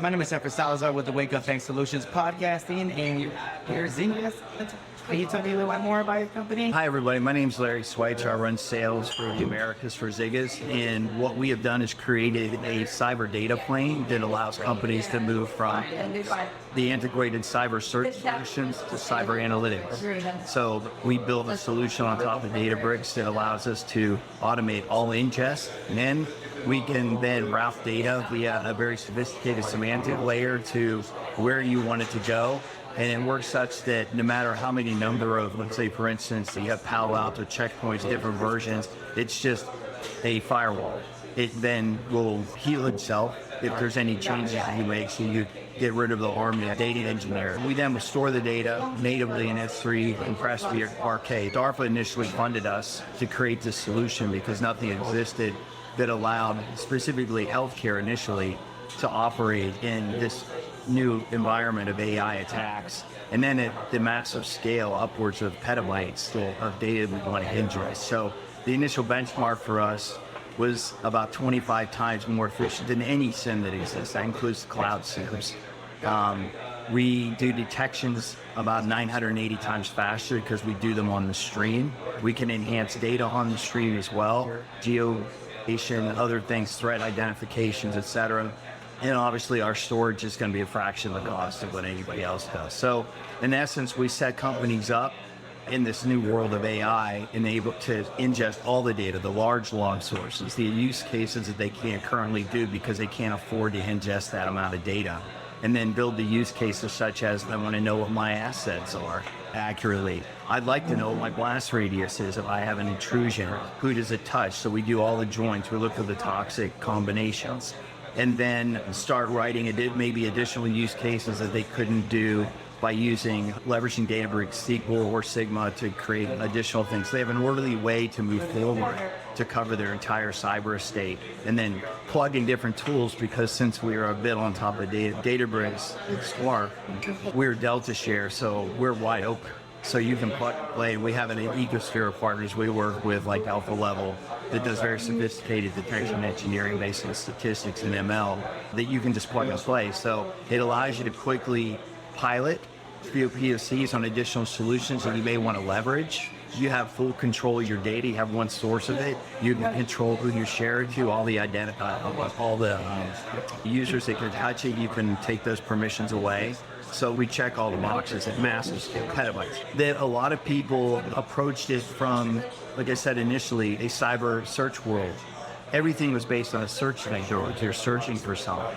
My name is Efren Salazar with the Wake Up Tech Solutions podcasting, and here's Ziggiz. Can you tell me a little bit more about your company? Hi, everybody. My name is Larry Switzer. I run sales for the Americas for Ziggiz. And what we have done is created a cyber data plane that allows companies to move from the integrated cyber search solutions to cyber analytics. So we built a solution on top of Databricks that allows us to automate all ingest. And then we can then route data via a very sophisticated semantic layer to where you want it to go. And it works such that no matter how many number of, let's say, for instance, you have Palo Alto checkpoints, different versions, it's just a firewall. It then will heal itself if there's any changes you make, so you get rid of the army of data engineer. We then will store the data natively in S3, compressed via RK. DARPA initially funded us to create this solution because nothing existed that allowed specifically healthcare initially to operate in this new environment of AI attacks. And then at the massive scale, upwards of petabytes of data we want to ingest. So the initial benchmark for us was about 25 times more efficient than any SIEM that exists. That includes cloud SIEMs. We do detections about 980 times faster because we do them on the stream. We can enhance data on the stream as well, geolocation, other things, threat identifications, etc. And obviously our storage is going to be a fraction of the cost of what anybody else does. So in essence, we set companies up in this new world of AI and able to ingest all the data, the large log sources, the use cases that they can't currently do because they can't afford to ingest that amount of data. And then build the use cases such as, I want to know what my assets are accurately. I'd like to know what my blast radius is if I have an intrusion. Who does it touch? So we do all the joints. We look at the toxic combinations. And then start writing maybe additional use cases that they couldn't do by leveraging Databricks, SQL, or Sigma to create additional things. They have an orderly way to move forward to cover their entire cyber estate, and then plug in different tools because since we are a bit on top of Databricks, Spark, we're Delta Share, so we're wide open. So you can plug and play. We have an ecosphere of partners we work with, like Alpha Level, that does very sophisticated detection engineering based on statistics and ML that you can just plug and play. So it allows you to quickly pilot POCs on additional solutions that you may want to leverage. You have full control of your data. You have one source of it. You can control who you share it to, all the users that can touch it. You can take those permissions away. So we check all the boxes at massive scale, petabytes. That a lot of people approached it from, like I said initially, a cyber search world. Everything was based on a search methodology. You're searching for something.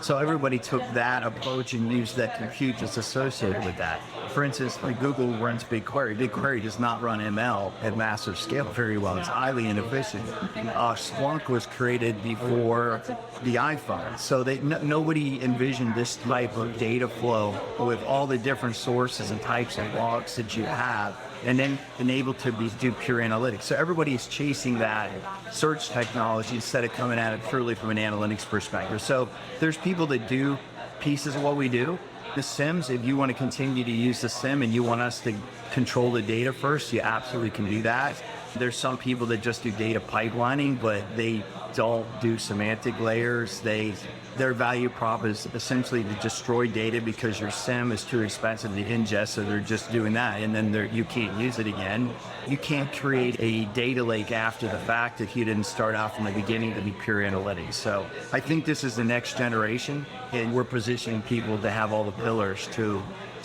So everybody took that approach and used that compute that's associated with that. For instance, like Google runs BigQuery. BigQuery does not run ML at massive scale very well. It's highly inefficient. Splunk was created before the iPhone. So nobody envisioned this type of data flow with all the different sources and types of logs that you have, and then enabled to do pure analytics. So everybody is chasing that search technology instead of coming at it purely from an analytics perspective. So there's people that do pieces of what we do. The SIEMs, if you want to continue to use the SIEM and you want us to control the data first, you absolutely can do that. There's some people that just do data pipelining, but they don't do semantic layers. Their value prop is essentially to destroy data because your SIEM is too expensive to ingest, so they're just doing that, and then you can't use it again. You can't create a data lake after the fact if you didn't start out from the beginning to be pure analytics. So I think this is the next generation, and we're positioning people to have all the pillars to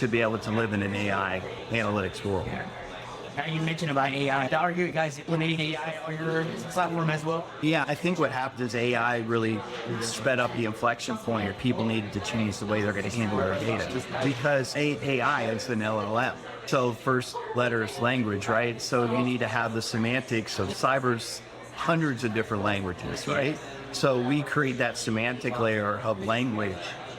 be able to live in an AI analytics world. You mentioned about AI. Are you guys implementing AI on your platform as well? Yeah, I think what happened is AI really sped up the inflection point where people needed to change the way they're going to handle their data. Because AI is an LLM. So first letter is language, right? So you need to have the semantics of cyber's hundreds of different languages, right? So we create that semantic layer of language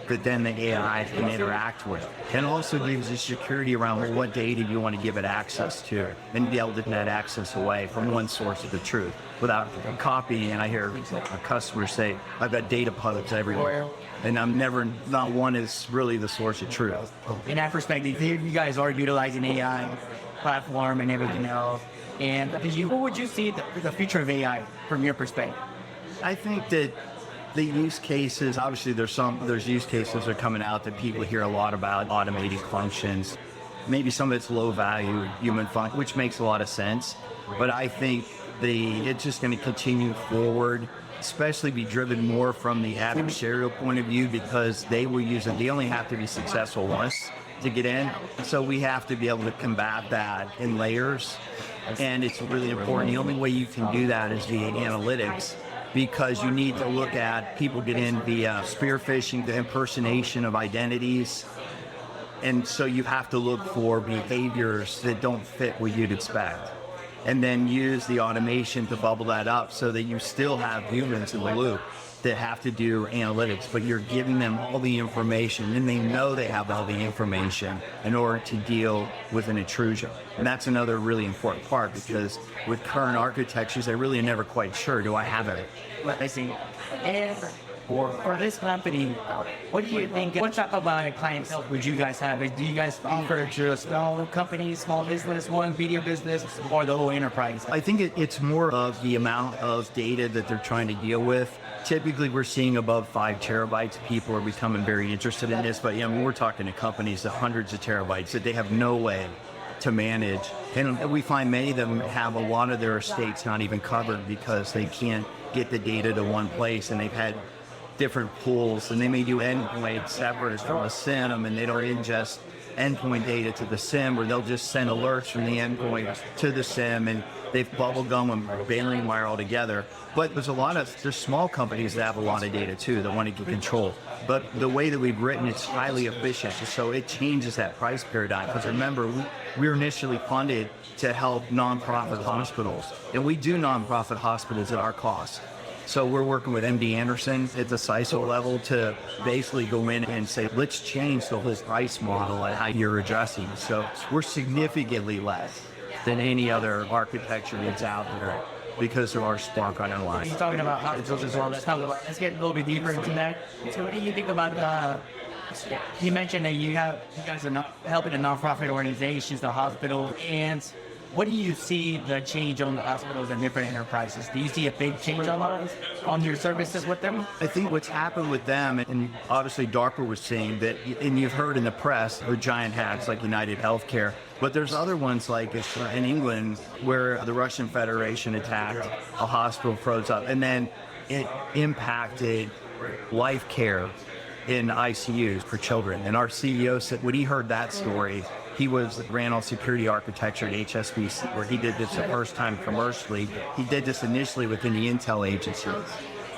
that then the AI can interact with. And also gives you security around what data you want to give it access to and be able to net access away from one source of the truth without copying. And I hear a customer say, I've got data puddles everywhere. And not one is really the source of truth. In that perspective, you guys are utilizing AI platform and everything else. And what would you see the future of AI from your perspective? I think that The use cases, obviously there's use cases that are coming out that people hear a lot about, automating functions. Maybe some of it's low value human function, which makes a lot of sense. But I think it's just going to continue forward, especially be driven more from the adversarial point of view, because they will use it. They only have to be successful once to get in. So we have to be able to combat that in layers. And it's really important. The only way you can do that is via analytics, because you need to look at people get in via spear phishing, the impersonation of identities. And so you have to look for behaviors that don't fit what you'd expect. And then use the automation to bubble that up so that you still have humans in the loop that have to do analytics, but you're giving them all the information and they know they have all the information in order to deal with an intrusion. And that's another really important part, because with current architectures, they're really never quite sure, do I have it? I see. And for this company, what do you think, what type of clientele would you guys have? Do you guys offer to small companies, small business, medium business, or the whole enterprise? I think it's more of the amount of data that they're trying to deal with. Typically, we're seeing above 5 terabytes. People are becoming very interested in this, but we're talking to companies that hundreds of terabytes that they have no way to manage. And we find many of them have a lot of their estates not even covered because they can't get the data to one place, and they've had different pools, and they may do endpoint separate from a SIEM, and they don't ingest endpoint data to the SIEM, or they'll just send alerts from the endpoint to the SIEM, and they've bubblegum and bailing wire all together. But there's small companies that have a lot of data too that want to get control. But the way that we've written it's highly efficient, so it changes that price paradigm. Because remember, we were initially funded to help nonprofit hospitals, and we do nonprofit hospitals at our cost. So we're working with MD Anderson at the CISO level to basically go in and say, let's change the whole price model and how you're addressing. So we're significantly less than any other architecture that's out there because of our Spark underlying. You're talking about hospitals as well. Let's get a little bit deeper into that. So what do you think about you mentioned that you guys are helping the nonprofit organizations, the hospitals, and what do you see the change on the hospitals and different enterprises? Do you see a big change on your services with them? I think what's happened with them, and obviously DARPA was saying that, and you've heard in the press, the giant hacks like United Healthcare, but there's other ones like in England where the Russian Federation attacked a hospital, froze up, and then it impacted life care in ICUs for children. And our CEO said when he heard that story, he ran all security architecture at HSBC, where he did this the first time commercially. He did this initially within the Intel agency.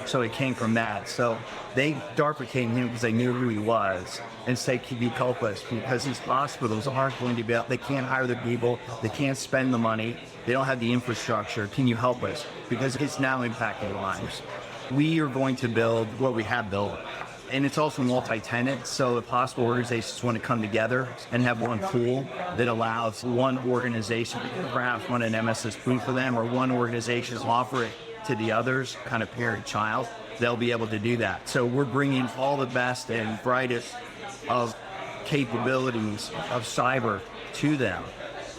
So it came from that. So DARPA came to him because they knew who he was and said, can you help us? Because these hospitals aren't going to be able, they can't hire the people, they can't spend the money, they don't have the infrastructure. Can you help us? Because it's now impacting lives. We are going to build what we have built. And it's also multi-tenant, so if hospital organizations want to come together and have one tool that allows one organization to perhaps run an MSSP for them, or one organization offer it to the others, kind of parent-child, they'll be able to do that. So we're bringing all the best and brightest of capabilities of cyber to them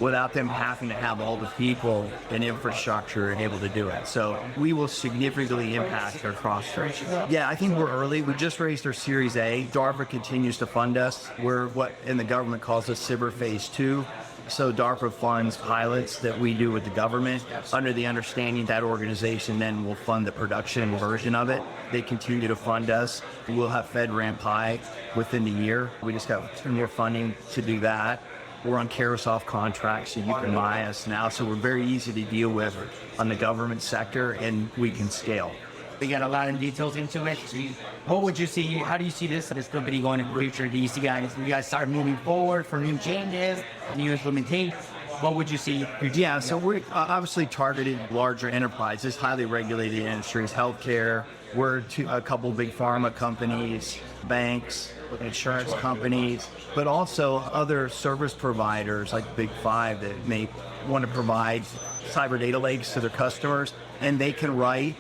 without them having to have all the people and infrastructure and able to do it. So we will significantly impact their cost structure. Yeah, I think we're early. We just raised our Series A. DARPA continues to fund us. We're what in the government calls a Cyber Phase 2. So DARPA funds pilots that we do with the government under the understanding that organization then will fund the production version of it. They continue to fund us. We'll have FedRAMP High within the year. We just got more funding to do that. We're on Carousel contracts, so you can buy us now. So we're very easy to deal with on the government sector, and we can scale. We got a lot of details into it. What would you see? How do you see this company going in the future? Do you see you guys start moving forward for new changes, new implementation? What would you see? Yeah, so we're obviously targeted larger enterprises, highly regulated industries, healthcare. We're a couple big pharma companies, banks, insurance companies, but also other service providers like Big Five that may want to provide cyber data lakes to their customers, and they can write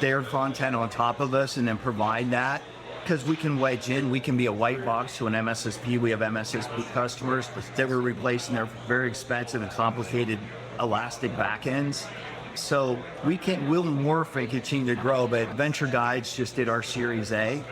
their content on top of us and then provide that. Because we can wedge in, we can be a white box to an MSSP. We have MSSP customers that we're replacing their very expensive and complicated elastic backends. So we'll morph and continue to grow, but Venture Guides just did our Series A.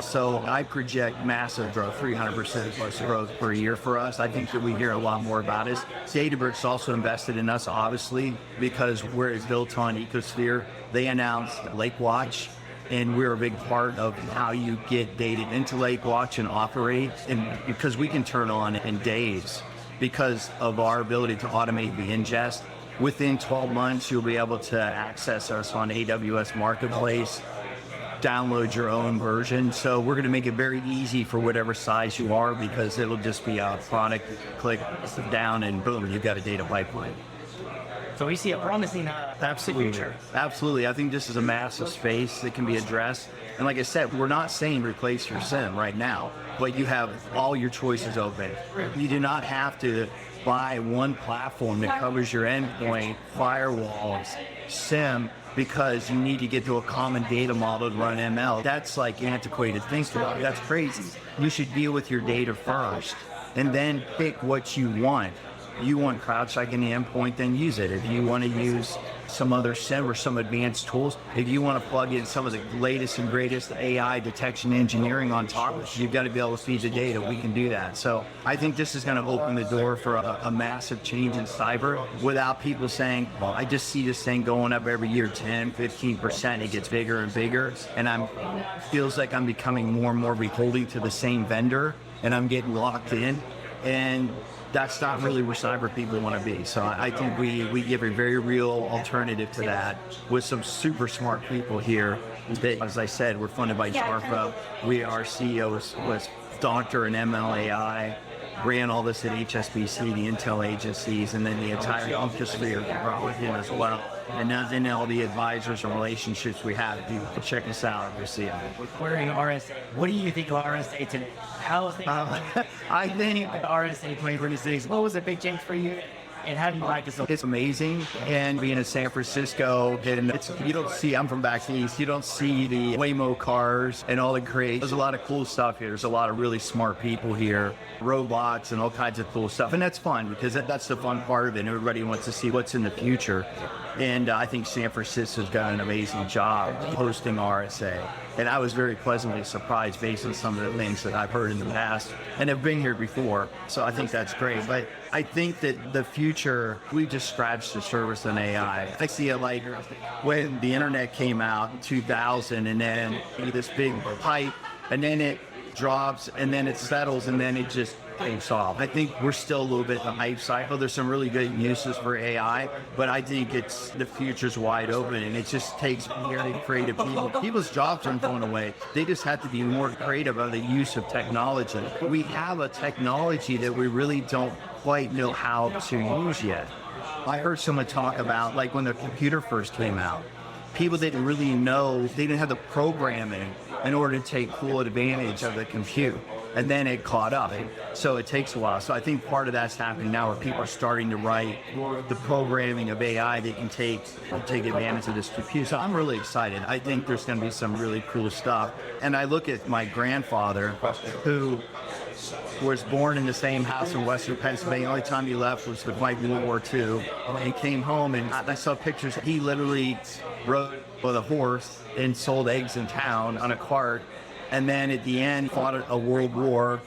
So I project massive growth, 300% plus growth per year for us. I think that we hear a lot more about us. Databricks also invested in us, obviously, because we're built on Ecosphere. They announced LakeWatch, and we're a big part of how you get data into LakeWatch and operate, and because we can turn on in days because of our ability to automate the ingest. Within 12 months, you'll be able to access us on AWS Marketplace, download your own version. So we're going to make it very easy for whatever size you are, because it'll just be a product, click down, and boom, you've got a data pipeline. So we see a promising future. Absolutely. I think this is a massive space that can be addressed. And like I said, we're not saying replace your SIEM right now, but you have all your choices open. You do not have to buy one platform that covers your endpoint, firewalls, SIEM, because you need to get to a common data model to run ML. That's like antiquated thinking. That's crazy. You should deal with your data first and then pick what you want. You want CrowdStrike in the endpoint, then use it. If you want to use some other SIEM or some advanced tools, if you want to plug in some of the latest and greatest AI detection engineering on top of it, you've got to be able to feed the data. We can do that. So I think this is going to open the door for a massive change in cyber without people saying, well, I just see this thing going up every year, 10, 15%. It gets bigger and bigger. And feels like I'm becoming more and more beholden to the same vendor, and I'm getting locked in. And that's not really where cyber people want to be. So I think we give a very real alternative to that with some super smart people here. That, as I said, we're funded by DARPA. Our CEO was doctor in ML AI, ran all this at HSBC, the Intel agencies, and then the entire Ecosphere brought with him as well. And then all the advisors and relationships we have. You can check us out if you see it. We're in RSA. What do you think of RSA today? How things I think RSA 2026. What was a big change for you? And how do you like this? It's amazing. And being in San Francisco, and you don't see, I'm from back east, you don't see the Waymo cars and all the crazy. There's a lot of cool stuff here. There's a lot of really smart people here, robots and all kinds of cool stuff. And that's fun, because that's the fun part of it. Everybody wants to see what's in the future. And I think San Francisco's done an amazing job hosting RSA. And I was very pleasantly surprised based on some of the things that I've heard in the past and have been here before. So I think that's great. But I think that the future, we just scratched the surface in AI. I see it like when the internet came out in 2000, and then this big hype, and then it drops, and then it settles, and then it just takes off. I think we're still a little bit in the hype cycle. There's some really good uses for AI, but I think the future's wide open, and it just takes very creative people. People's jobs aren't going away. They just have to be more creative on the use of technology. We have a technology that we really don't quite know how to use yet. I heard someone talk about, like, when the computer first came out, people didn't really know, they didn't have the programming in order to take full advantage of the compute. And then it caught up. So it takes a while. So I think part of that's happening now, where people are starting to write the programming of AI that can take advantage of this compute. So I'm really excited. I think there's going to be some really cool stuff. And I look at my grandfather, who was born in the same house in Western Pennsylvania. The only time he left was to fight World War II. He came home, and I saw pictures. He literally rode with a horse and sold eggs in town on a cart. And then at the end, fought a world war,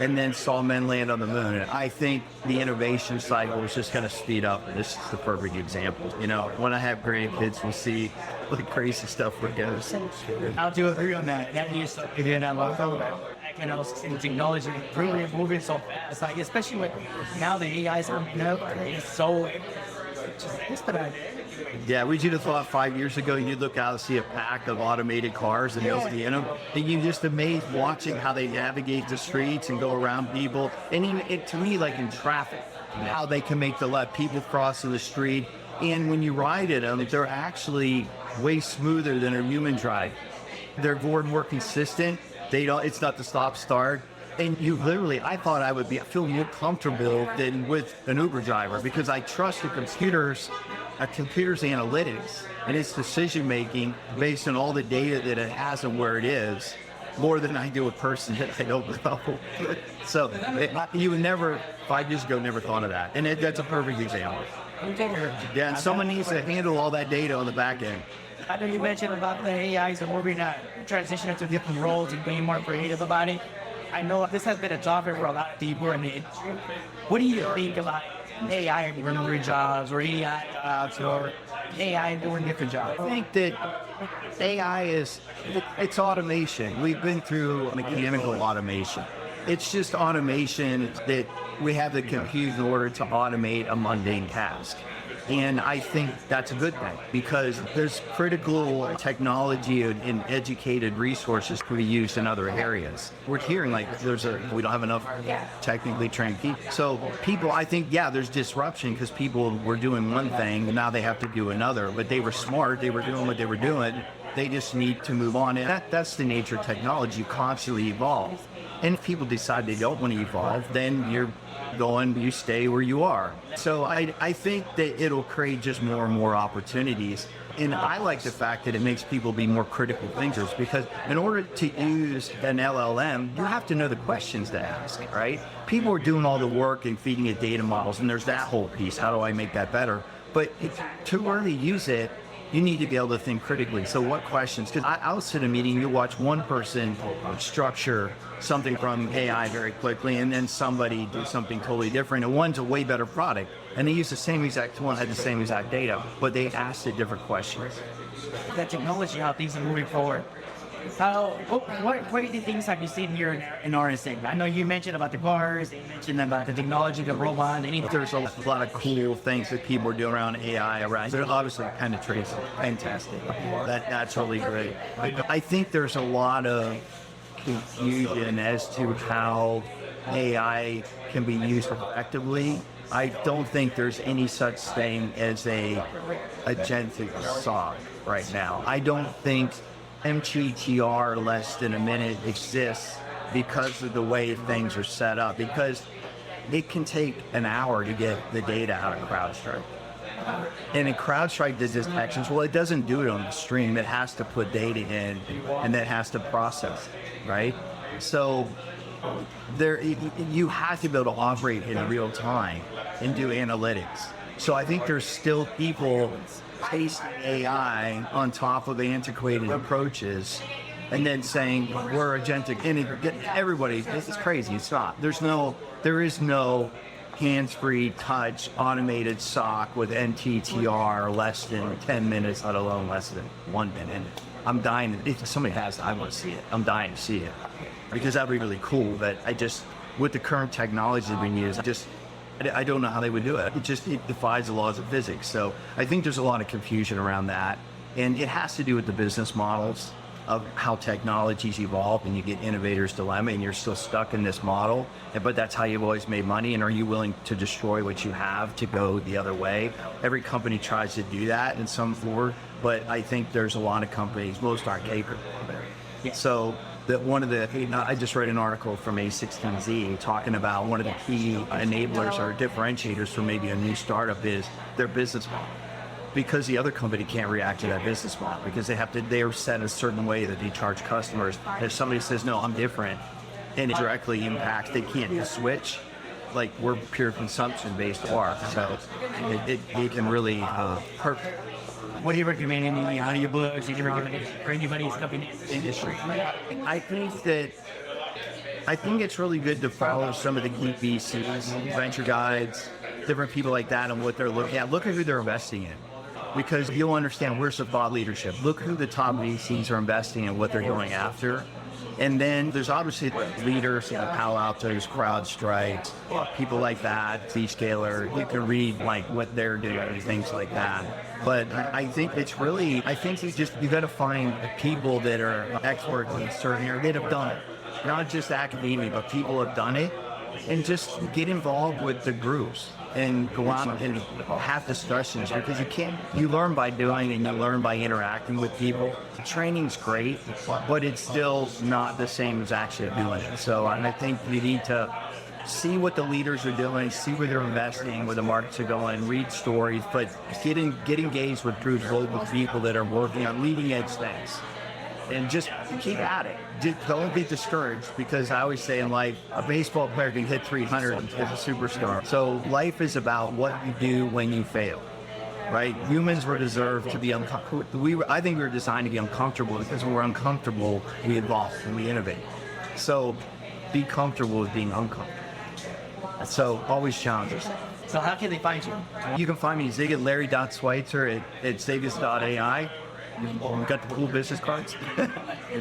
and then saw men land on the moon. And I think the innovation cycle is just going to speed up. And this is the perfect example. You know, when I have grandkids, we'll see what crazy stuff we go. I'll do agree on that. That is something that I love about technology really moving so fast. Like, especially with now the AI's coming up, it's so expedited. Yeah, would you have thought 5 years ago you'd look out and see a pack of automated cars and they'll be in them? And you're just amazed watching how they navigate the streets and go around people. And to me, like in traffic, how they can let people cross in the street. And when you ride in them, they're actually way smoother than a human drive. They're more consistent. It's not the stop start. And you literally, I thought I feel more comfortable than with an Uber driver, because I trust the computer's analytics and its decision making based on all the data that it has and where it is, more than I do a person that I don't know. So you would never, 5 years ago, never thought of that. And that's a perfect example. Yeah, and someone needs to handle all that data on the back end. I know you mentioned about the AIs and moving transitioning to different roles and being more creative about it. I know this has been a topic for a lot of people in the industry. What do you think about AI running jobs or AI jobs or AI doing different jobs? I think that AI it's automation. We've been through mechanical automation. It's just automation that we have the compute in order to automate a mundane task. And I think that's a good thing because there's critical technology and educated resources to be used in other areas. We're hearing like we don't have enough technically trained people. So people, I think, there's disruption because people were doing one thing and now they have to do another, but they were smart. They were doing what they were doing. They just need to move on. And that's the nature of technology. You constantly evolve. And if people decide they don't want to evolve, then you stay where you are. So I think that it'll create just more and more opportunities. And I like the fact that it makes people be more critical thinkers because in order to use an LLM, you have to know the questions to ask, right? People are doing all the work and feeding it data models, and there's that whole piece. How do I make that better? But to really use it, you need to be able to think critically. So what questions? Because I'll sit in a meeting, you watch one person structure something from AI very quickly, and then somebody do something totally different. And one's a way better product, and they use the same exact tool and had the same exact data, but they asked it different questions. That technology, how things are moving forward. What crazy things have you seen here in RSA? I know you mentioned about the cars, you mentioned about the technology, the robot, There's a lot of cool things that people are doing around AI, around. They're obviously penetrating. Fantastic. That's really great. I think there's a lot of confusion as to how AI can be used effectively. I don't think there's any such thing as a agentic SOC right now. I don't think MTTR less than a minute exists because of the way things are set up, because it can take an hour to get the data out of CrowdStrike. And in CrowdStrike does detections, well, it doesn't do it on the stream. It has to put data in and then has to process it, right? So you have to be able to operate in real time and do analytics. So I think there's still people pasting AI on top of antiquated approaches and then saying we're agentic. And everybody, it's crazy. It's not. There is no hands-free touch automated SOC with NTTR less than 10 minutes, let alone less than 1 minute. I'm dying. If somebody has it, I want to see it. I'm dying to see it because that'd be really cool. But with the current technology being used, I don't know how they would do it. It defies the laws of physics. So I think there's a lot of confusion around that. And it has to do with the business models of how technologies evolve, and you get innovator's dilemma and you're still stuck in this model. But that's how you've always made money. And are you willing to destroy what you have to go the other way? Every company tries to do that in some form, but I think there's a lot of companies, most aren't capable of it. So I just read an article from A16Z talking about one of the key enablers or differentiators for maybe a new startup is their business model. Because the other company can't react to that business model because they are set a certain way that they charge customers. And if somebody says, no, I'm different, and it directly impacts, they can't just switch. Like we're pure consumption based work. So it can really hurt. What do you recommend? Any audiobooks? Do you recommend for anybody who's coming in the industry? I think it's really good to follow some of the key VCs, venture guides, different people like that, and what they're looking at. Look at who they're investing in, because you'll understand where's the thought leadership. Look who the top VCs are investing in, what they're going after. And then there's obviously leaders, Palo Alto's, CrowdStrike, people like that, Zscaler. You can read like what they're doing and things like that. But I think you got to find people that are experts in certain areas that have done it. Not just academia, but people have done it, and just get involved with the groups and go out and have discussions, because you learn by doing and you learn by interacting with people. Training's great, but it's still not the same as actually doing it. So I think you need to see what the leaders are doing, see where they're investing, where the markets are going, read stories, but get engaged with groups, with people that are working on leading edge things. and just keep at it. Don't be discouraged, because I always say in life, a baseball player can hit 300 as a superstar. So life is about what you do when you fail, right? Humans were deserved to be uncomfortable. I think we were designed to be uncomfortable, because when we're uncomfortable, we evolve and we innovate. So be comfortable with being uncomfortable. So always challenge yourself. So how can they find you? You can find me Ziggiz, Larry.Switzer at Ziggiz.ai. We've got the cool business cards.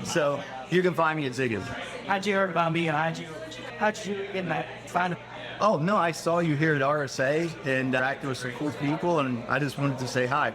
So you can find me at Ziggiz. How'd you hear about me? How'd you get that? Find Oh, no, I saw you here at RSA and interacted with some cool people, and I just wanted to say hi.